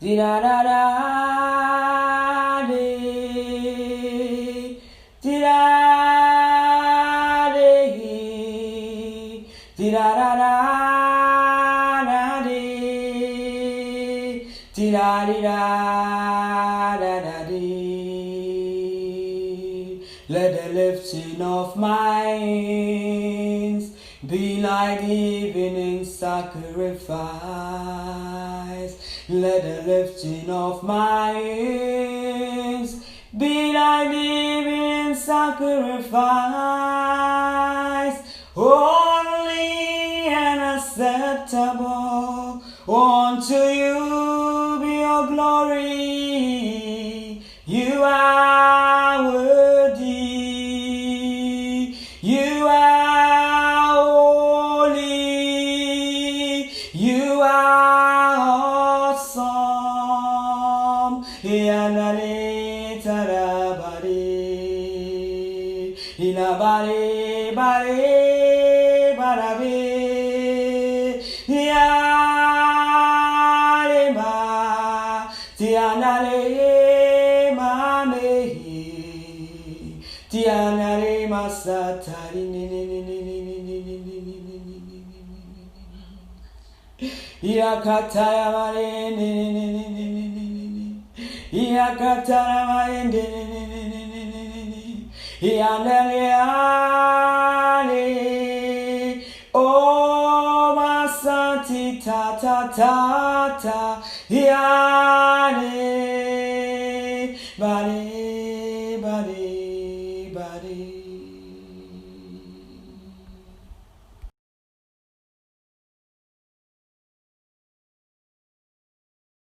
di da da da de di da de di da da da de di da di da da da de. Let the lifting of my hands be like the evening sacrifice. Let the lifting of my hands be like the evening sacrifice. Holy and acceptable unto you be your glory. You are worthy. You are holy. You are awesome. Yanare tarabare. Inabare bare barabe. Yarema tianare mame. Tianare masatari Irakataya marene Irakataya marene Ianaleane Oh masati ta ta ta ta Iane